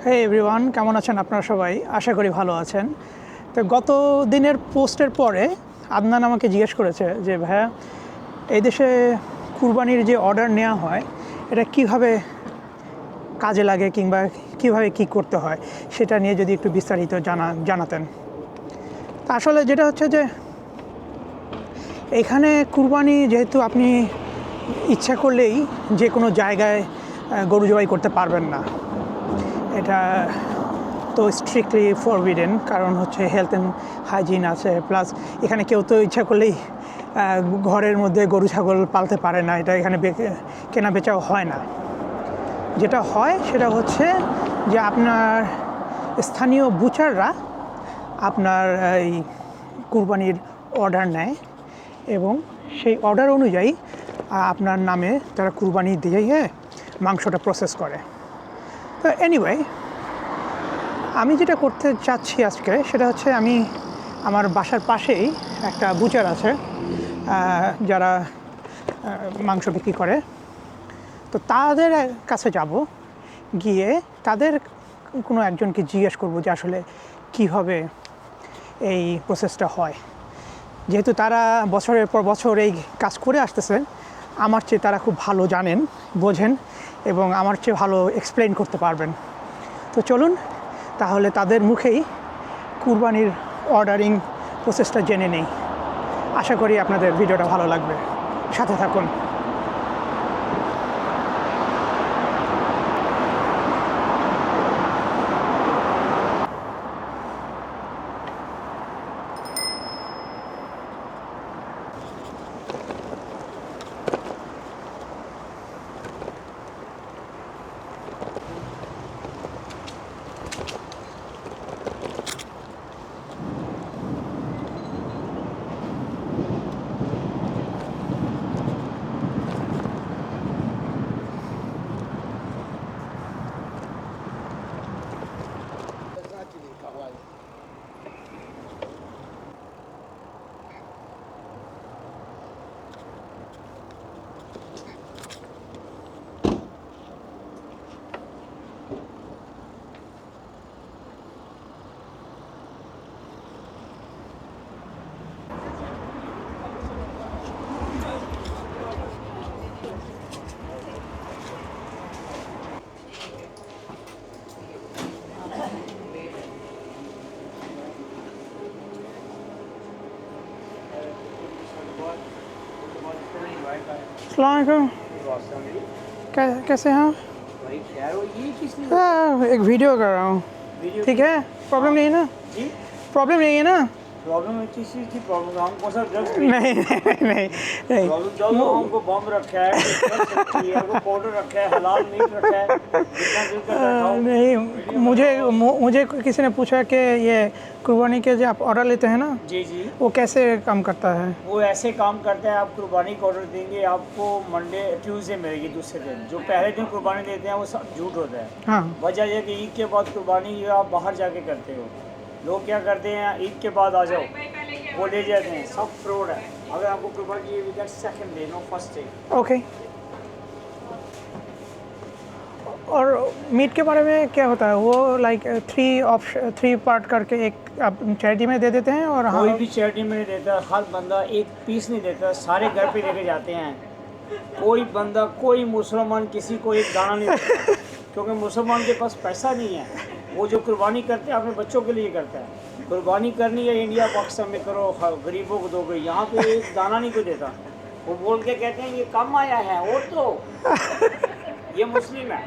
হে everyone, কেমন আছেন আপনারা সবাই? আশা করি ভালো আছেন। তো গত দিনের পোস্টের পরে আদনান আমাকে জিজ্ঞেস করেছে যে ভাইয়া, এই দেশে কুরবানির যে অর্ডার নেওয়া হয় এটা কিভাবে কাজে লাগে কিংবা কিভাবে কি করতে হয় সেটা নিয়ে যদি একটু বিস্তারিত জানাতেন। তা আসলে যেটা হচ্ছে যে এখানে কুরবানি যেহেতু আপনি ইচ্ছা করলেই যে কোনো জায়গায় গরু জবাই করতে পারবেন না, এটা তো স্ট্রিক্টলি ফরবিডেন, কারণ হচ্ছে হেলথ অ্যান্ড হাইজিন আছে। প্লাস এখানে কেউ তো ইচ্ছা করলেই ঘরের মধ্যে গরু ছাগল পালতে পারে না, এটা এখানে কেনা বেচাও হয় না। যেটা হয় সেটা হচ্ছে যে আপনার স্থানীয় বুচাররা আপনার এই কুরবানির অর্ডার নেয় এবং সেই অর্ডার অনুযায়ী আপনার নামে তারা কুরবানি দিয়ে মাংসটা প্রসেস করে। তো এনিওয়ে, আমি যেটা করতে চাচ্ছি আজকে সেটা হচ্ছে আমি আমার বাসার পাশেই একটা বুচার আছে যারা মাংস বিক্রি করে। তো তাদের কাছে যাব, গিয়ে তাদের কোনো একজনকে জিজ্ঞেস করব যে আসলে কীভাবে এই প্রসেসটা হয়। যেহেতু তারা বছরের পর বছর এই কাজ করে আসতেছে, আমার চেয়ে তারা খুব ভালো জানেন, বোঝেন এবং আমার চেয়ে ভালো এক্সপ্লেন করতে পারবেন। তো চলুন তাহলে তাদের মুখেই কুরবানির অর্ডারিং প্রসেসটা জেনে নেই। আশা করি আপনাদের ভিডিওটা ভালো লাগবে, সাথে থাকুন। अस्सलाम वालेकुम, कैसे हैं? एक वीडियो कर रहा हूँ, ठीक है? प्रॉब्लम नहीं है ना? जी, प्रॉब्लम नहीं है ना? प्रॉब्लम एक चीज़ की प्रॉब्लम हमको सर ड्रग्स नहीं नहीं नहीं नहीं प्रॉब्लम जो हमको बम रखा है, ड्रग्स रखी है, हमको पाउडर रखा है, हलाल मीट रखा है, जितना दिल करता है खाओ। नहीं, मुझे किसी ने पूछा कि ये कुर्बानी के जो आप ऑर्डर लेते हैं ना, जी जी, वो कैसे काम करता है? वो ऐसे काम करता है। आप कुर्बानी का ऑर्डर देंगे, आपको मंडे ट्यूसडे मिलेगी दूसरे दिन। जो पहले दिन कुर्बानी देते हैं वो सब झूठ होता है। हाँ, वजह यह कि ईद के बाद कुर्बानी ये आप बाहर जाके करते हो। लोग क्या करते हैं, ईद के बाद आ जाओ, वो ले जाते हैं, सब फ्रॉड है। अगर आपको कुर्बानी ये with second day, no first day. Okay. और मीट के बारे में क्या होता है? वो लाइक थ्री पार्ट करके एक आप चैरिटी में दे देते हैं और कोई भी चैरिटी में नहीं देता, हर बंदा एक पीस नहीं देता, सारे घर पे लेके जाते हैं। कोई बंदा, कोई मुसलमान किसी को एक दाना नहीं देता, क्योंकि मुसलमान के पास पैसा नहीं है। वो जो कुर्बानी करते हैं अपने बच्चों के लिए करता है। कुर्बानी करनी है इंडिया पाकिस्तान में करो, गरीबों को दोगे, यहाँ पे एक दाना नहीं कोई देता। वो बोल के कहते हैं ये कम आया है, और तो ये मुस्लिम है।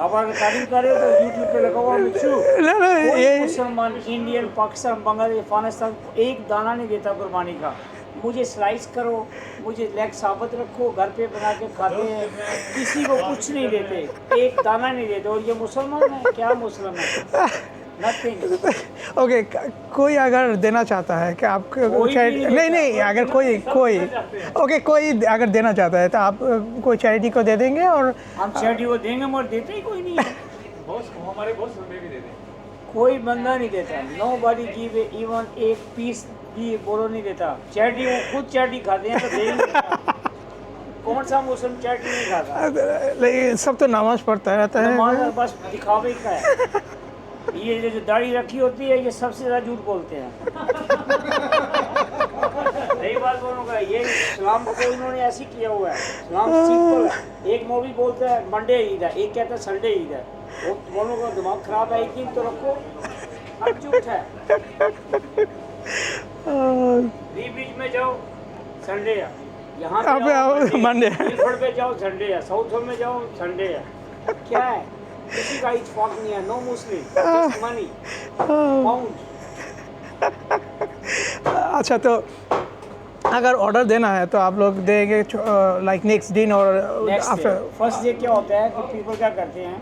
अब अगर रिकॉर्डिंग कर रहे हो तो यूट्यूब पे लगा हुआ मिक्सू, कोई मुसलमान, इंडियन, पाकिस्तान, बांग्लादेश, अफगानिस्तान एक दाना नहीं देता कुर्बानी का। मुझे स्लाइस करो, मुझे लेग साबित रखो, घर पे बना के खाते हैं, किसी को कुछ नहीं देते, एक दाना नहीं देते। और ये मुसलमान है, क्या मुस्लिम है? नथिंग। ओके, कोई अगर देना चाहता है कि आप नहीं, अगर कोई अगर देना चाहता है तो आप कोई चैरिटी को दे देंगे? और हम चैरिटी को देंगे मगर देते ही कोई नहीं है। हमारे बॉस हमें भी दे दें। कोई बंदा नहीं देता, नो बॉडी गिव इवन एक पीस भी बोलो नहीं देता। चैरिटी वो खुद चैरिटी खाते हैं तो देंगे। कौन सा मुस्लिम चटनी नहीं खाता? लेकिन सब तो नमाज पढ़ता रहता है। नमाज बस दिखावे का है। ये जो दाढ़ी रखी होती है ये सबसे ज़्यादा झूठ बोलते हैं। सही बात बोलूँगा, ये इस्लाम को इन्होंने ऐसे किया हुआ है। इस्लाम सिंपल है। एक मौलवी बोलता है मंडे ईद है, एक कहता है संडे ईद है। वो बोलों का दिमाग खराब है, एक दिन तो रखो। अब झूठ है। बीच में जाओ संडे है, यहाँ अब मंडे है। मिलफर्ड पे जाओ संडे है, साउथ होल में जाओ संडे है। क्या है? किसी का इत्तेफाक नहीं है। नो मुस्लिम, जस्ट मनी, पाउंड। अच्छा, तो अगर ऑर्डर देना है तो आप लोग देंगे लाइक नेक्स्ट दिन और आफ्टर? फर्स्ट डे क्या होता है कि पीपल क्या करते हैं,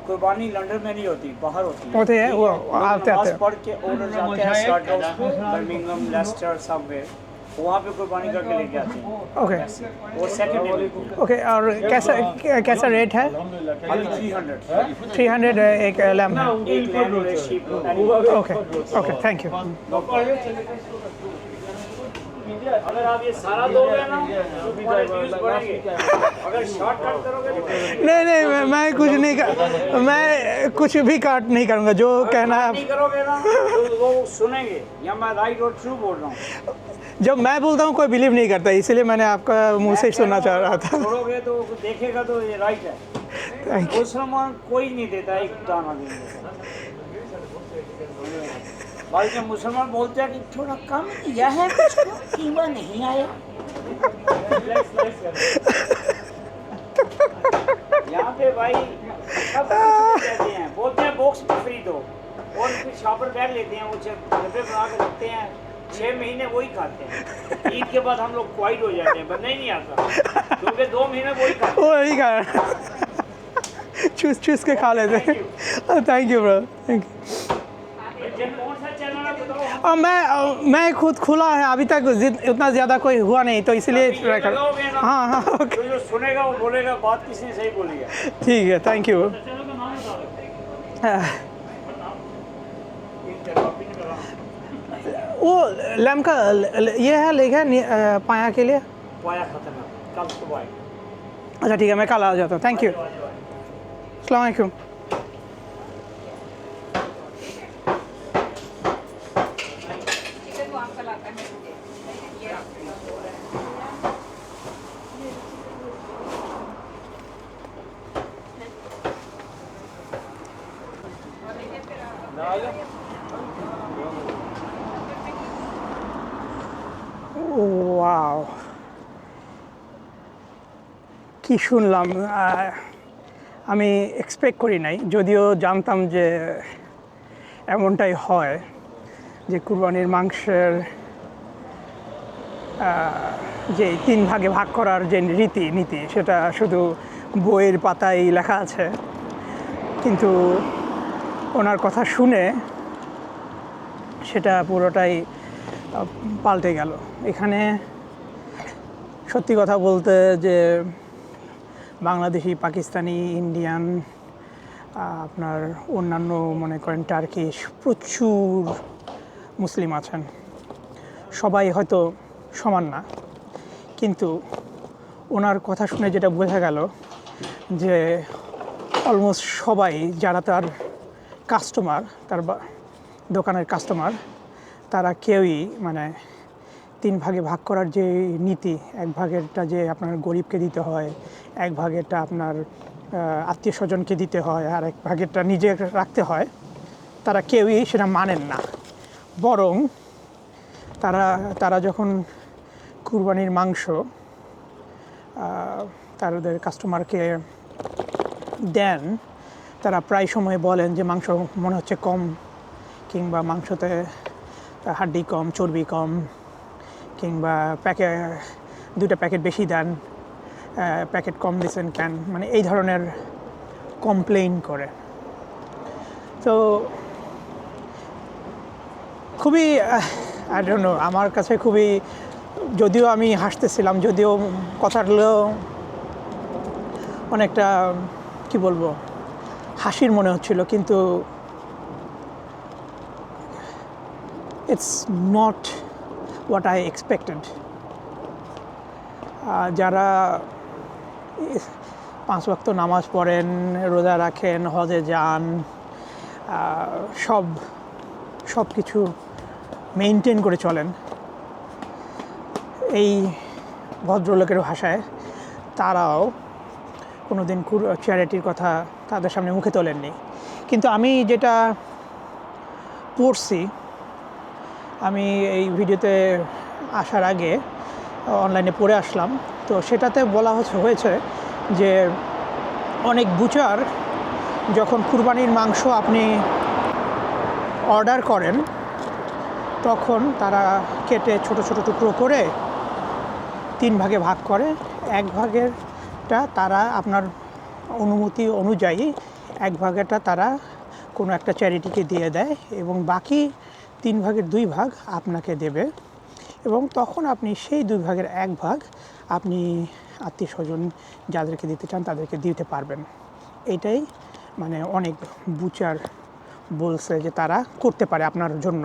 कुर्बानी लंदन में नहीं होती, बाहर होती है। होते हैं, वो लोग आते नमाज हैं। पढ़ के ऑर्डर जाते हैं स्टार्ट हाउस पे, बर्मिंघम, लेस्टर, सबवेयर, वहाँ पे कुर्बानी करके लेके आते हैं। ओके वो सेकंड डे में ओके। और कैसा रेट है? अभी 300 300 एक लैम्प है। एक लैंड और एक sheep. Okay okay, thank you. अगर आप ये सारा दोगे ना तो तुम्हारे व्यूज बढ़ेंगे। अगर शॉर्टकट करोगे तो नहीं, मैं कुछ नहीं मैं कुछ भी काट नहीं करूँगा, जो कहना है। नहीं करोगे ना तो वो सुनेंगे या मैं राइट और ट्रू बोल रहा हूँ। जब मैं बोलता हूँ कोई बिलीव नहीं करता, इसलिए मैंने आपका मुंह से सुनना चाह रहा था। छोड़ोगे तो देखेगा तो ये राइट है। Thank you. मुसलमान कोई नहीं देता एक दाना भी नहीं देता। बल्कि मुसलमान बोलते हैं कि थोड़ा कम दिया है, कुछ कीमा नहीं आया। यहाँ पे भाई सब कुछ कहते हैं, बोलते हैं बॉक्स में फ्री दो, और फिर शॉपर बैग लेते हैं, वो डब्बे बना के रखते हैं, 6 महीने वही खाते हैं। ईद के बाद हम लोग क्वाइट हो जाते हैं, बनना ही नहीं आता, क्योंकि 2 महीने वही खाते हैं। वही का चूस के खा लेते हैं। Thank you bro, thank you. कौन सा चैनल है बताओ? और मैं खुद खुला है, अभी तक उतना ज़्यादा कोई हुआ नहीं, तो इसलिए ट्राई कर। लगाओगे ना, हाँ ओके, तो जो सुनेगा वो बोलेगा बात किसने सही बोली है। ठीक है, थैंक यू। वो लैम्प का ये है, लेगा पाया के लिए। पाया खतरनाक, कल सुबह आए। अच्छा ठीक है, मैं कल आ जाता हूँ। Thank you. अस्सलाम वालेकुम। ওয়াও, কি শুনলাম! আমি এক্সপেক্ট করি নাই, যদিও জানতাম যে এমনটাই হয়, যে কুরবানির মাংসের যে 3 ভাগে ভাগ করার যে নীতি সেটা শুধু বইয়ের পাতায় লেখা আছে, কিন্তু ওনার কথা শুনে সেটা পুরোটাই পাল্টে গেল। এখানে সত্যি কথা বলতে যে বাংলাদেশি, পাকিস্তানি, ইন্ডিয়ান, আপনার অন্যান্য মনে করেন টার্কিশ, প্রচুর মুসলিম আছেন। সবাই হয়তো সমান না, কিন্তু ওনার কথা শুনে যেটা বোঝা গেল যে অলমোস্ট সবাই যারা তার কাস্টমার, তার দোকানের কাস্টমার, তারা কেউই মানে 3 ভাগে ভাগ করার যে নীতি, 1 ভাগেরটা যে আপনার গরিবকে দিতে হয়, 1 ভাগেরটা আপনার আত্মীয় স্বজনকে দিতে হয়, আর 1 ভাগেরটা নিজে রাখতে হয়, তারা কেউই সেটা মানেন না। বরং তারা যখন কুরবানির মাংস তাদের কাস্টমারকে দেন, তারা প্রায় সময় বলেন যে মাংস মনে হচ্ছে কম, কিংবা মাংসতে হাড্ডি কম, চর্বি কম, কিংবা দুটো প্যাকেট বেশি দেন, প্যাকেট কম দিয়েছেন কেন, মানে এই ধরনের কমপ্লেইন করে। তো খুবই আই ডোন্ট নো, আমার কাছে খুবই, যদিও আমি হাসতেছিলাম, যদিও কথাগুলো অনেকটা কি বলবো হাসির মনে হচ্ছিল, কিন্তু it's not what I expected. যারা 5 ওয়াক্ত নামাজ পড়েন, রোজা রাখেন, হজে যান, সব কিছু মেনটেন করে চলেন, এই ভদ্রলোকের ভাষায় তারাও কোনো দিন চ্যারিটির কথা তাদের সামনে মুখে তোলেননি। কিন্তু আমি যেটা পড়ছি, আমি এই ভিডিওতে আসার আগে অনলাইনে পড়ে আসলাম, তো সেটাতে বলা হয়েছে যে অনেক বুচার যখন কুরবানির মাংস আপনি অর্ডার করেন তখন তারা কেটে ছোট ছোট টুকরো করে 3 ভাগে ভাগ করে। 1 ভাগেরটা তারা আপনার অনুমতি অনুযায়ী 1 ভাগেরটা তারা কোনো একটা চ্যারিটিকে দিয়ে দেয় এবং বাকি 3 ভাগের 2 ভাগ আপনাকে দেবে এবং তখন আপনি সেই 2 ভাগের 1 ভাগ আপনি আত্মীয় স্বজন যাদেরকে দিতে চান তাদেরকে দিতে পারবেন। এইটাই মানে অনেক বুচার বলছে যে তারা করতে পারে আপনার জন্য।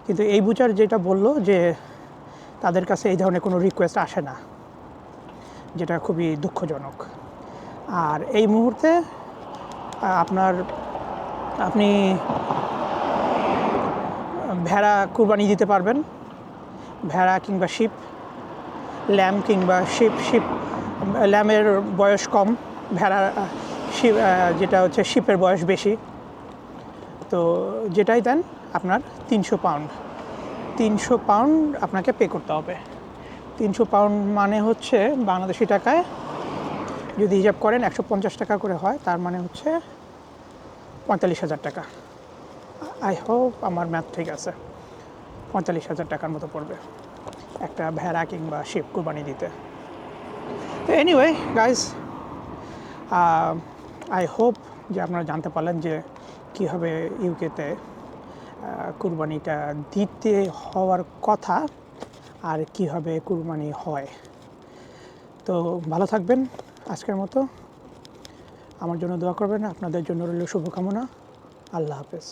কিন্তু এই বুচার যেটা বলল যে তাদের কাছে এই ধরনের কোনো রিকোয়েস্ট আসে না, যেটা খুবই দুঃখজনক। আর এই মুহূর্তে আপনি ভেড়া কুরবানি দিতে পারবেন, ভেড়া কিংবা শিপ, ল্যাম কিংবা শিপ। ল্যামের বয়স কম, ভেড়া শিপ যেটা হচ্ছে শিপের বয়স বেশি। তো যেটাই দেন আপনার 300 পাউন্ড। 300 পাউন্ড আপনাকে পে করতে হবে। 300 পাউন্ড মানে হচ্ছে বাংলাদেশি টাকায় যদি হিসাব করেন 150 টাকা করে হয়, তার মানে হচ্ছে 45,000 টাকা। আই হোপ আমার ম্যাথ ঠিক আছে। 45,000 টাকার মতো পড়বে একটা ভেড়া কিংবা শিপ কুরবানি দিতে। তো এনিওয়ে গাইজ, আই হোপ যে আপনারা জানতে পারলেন যে কীভাবে ইউকেতে কুরবানিটা দিতে হওয়ার কথা আর কীভাবে কুরবানি হয়। তো ভালো থাকবেন। আজকের মতো আমার জন্য দোয়া করবেন, আপনাদের জন্য রইল শুভকামনা। আল্লাহ হাফেজ।